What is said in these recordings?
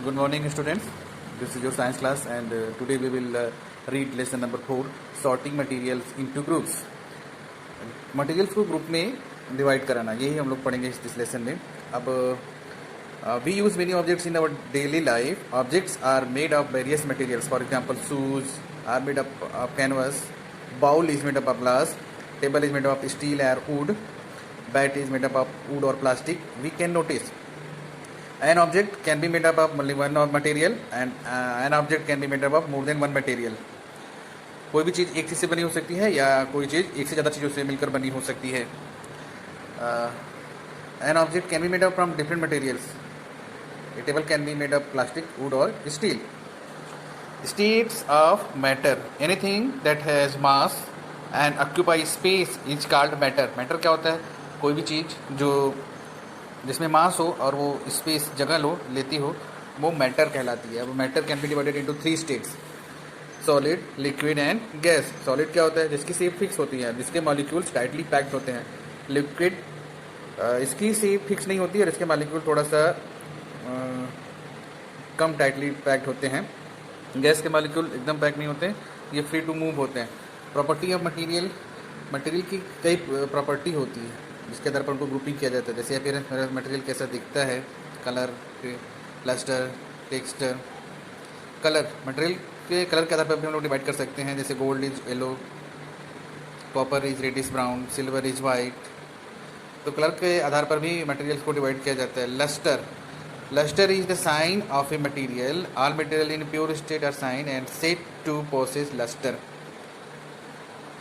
Good morning, students. This is your science class, and today we will read lesson number 4, sorting materials into groups. Materials को group में divide कराना, यही हम लोग पढ़ेंगे इस lesson में. अब we use many objects in our daily life. Objects are made of various materials. For example, shoes are made up of canvas, bowl is made up of glass, table is made up of steel or wood, bat is made up of wood or plastic. We can notice an object can be made up of only one material and an object can be made up of more than one material. कोई भी चीज़ एक चीज़ से बनी हो सकती है या कोई चीज़ एक से ज़्यादा चीज़ों से मिलकर बनी हो सकती है. An object can be made up from different materials. A table can be made of plastic, wood or steel. States of matter. Anything that has mass and occupies space is called matter. Matter क्या होता है? कोई भी चीज़ जो जिसमें मास हो और वो स्पेस जगह लेती हो वो मैटर कहलाती है. अब matter can be divided into 3 states, solid, liquid and gas. Solid क्या होता है? जिसकी शेप फिक्स होती है, जिसके मॉलिक्यूल्स टाइटली पैक्ड होते हैं. लिक्विड इसकी शेप फिक्स नहीं होती है और इसके मॉलिक्यूल थोड़ा सा कम टाइटली पैक्ड होते हैं. गैस के मॉलिक्यूल एकदम पैक नहीं होते, ये फ्री टू मूव होते हैं. Property of material. मटीरियल की कई प्रॉपर्टी होती है जिसके आधार पर उनको ग्रुपिंग किया जाता है. जैसे अपीयरेंस मटेरियल कैसा दिखता है, colour, plaster, texture. Colour, material के कलर के आधार पर भी हम लोग डिवाइड कर सकते हैं. जैसे gold is yellow, copper is reddish brown, silver is white. तो कलर के आधार पर भी मटेरियल्स को डिवाइड किया जाता है. Lustre. Lustre is the shine of a material. All material in pure state are shine and said to possess lustre.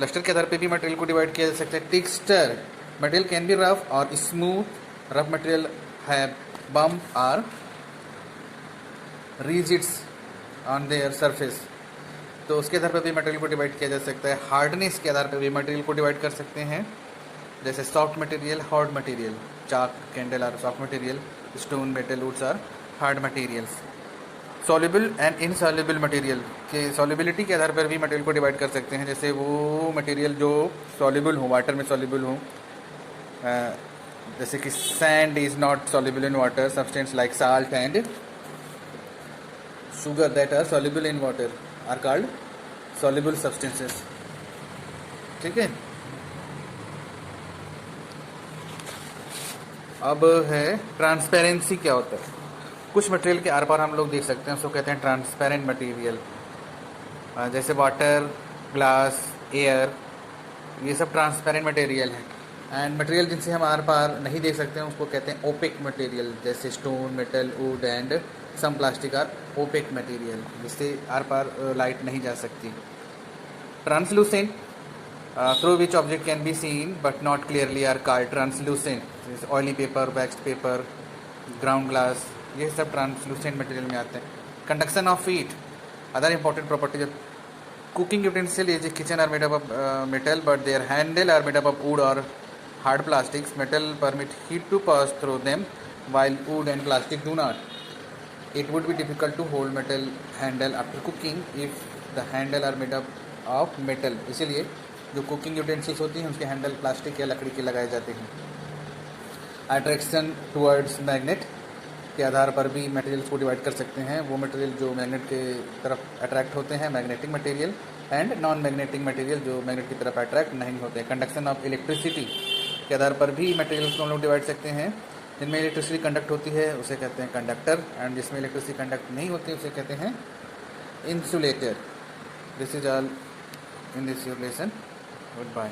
Lustre के आधार पर भी मटेरियल को डिवाइड किया जा सकता है. Texture. Material can be rough or smooth. Rough material have bump or rigids on their surface. तो उसके आधार पर भी मटेरियल को डिवाइड किया जा सकता है. हार्डनेस के आधार पर भी मटेरियल को डिवाइड कर सकते हैं. जैसे soft material, hard material. Chalk, candle are soft material. Stone, metal, woods are hard materials. Soluble and insoluble material के सॉल्युबिलिटी के आधार पर भी मटेरियल को डिवाइड कर सकते हैं. जैसे वो मटेरियल जो सॉल्युबल हो, वाटर में सॉल्युबल हो. जैसे कि sand is not soluble in water. Substance like salt and sugar that are soluble in water are called soluble substances. ठीक है. अब है ट्रांसपेरेंसी. क्या होता है? कुछ मटेरियल के आर पार हम लोग देख सकते हैं, उसको कहते हैं ट्रांसपेरेंट मटेरियल. जैसे वाटर, ग्लास, एयर, ये सब ट्रांसपेरेंट मटेरियल है. एंड मटेरियल जिनसे हम आर पार नहीं देख सकते हैं उसको कहते हैं ओपेक मटेरियल. जैसे stone, metal, wood and some plastic are opaque material, जिससे आर पार लाइट नहीं जा सकती. Translucent, through which object can be seen but not clearly are called translucent. जैसे oily paper, waxed paper, ground glass, ये सब ट्रांसलूसेंट मटेरियल में आते हैं. Conduction of heat. Other important properties. Cooking utensil is a kitchen are made up of metal, but their handle are made up of wood or hard plastics. Metal permit heat to pass through them, while wood and plastic do not. It would be difficult to hold metal handle after cooking if the handle are made up of metal. इसलिए जो cooking utensils होती हैं उसके handle plastic या लकड़ी के लगाए जाते हैं. अट्रैक्शन टुवर्ड्स मैग्नेट के आधार पर भी मटेरियल्स को डिवाइड कर सकते हैं. वो मटेरियल जो मैग्नेट के तरफ अट्रैक्ट होते हैं, magnetic material, and non magnetic material जो मैग्नेट की तरफ अट्रैक्ट नहीं होते हैं. कंडक्शन ऑफ इलेक्ट्रिसिटी के आधार पर भी मटेरियल्स को हम लोग डिवाइड सकते हैं. जिनमें इलेक्ट्रिसिटी कंडक्ट होती है उसे कहते हैं कंडक्टर, एंड जिसमें इलेक्ट्रिसिटी कंडक्ट नहीं होती उसे कहते हैं insulator. This is all in this your lesson. Good bye.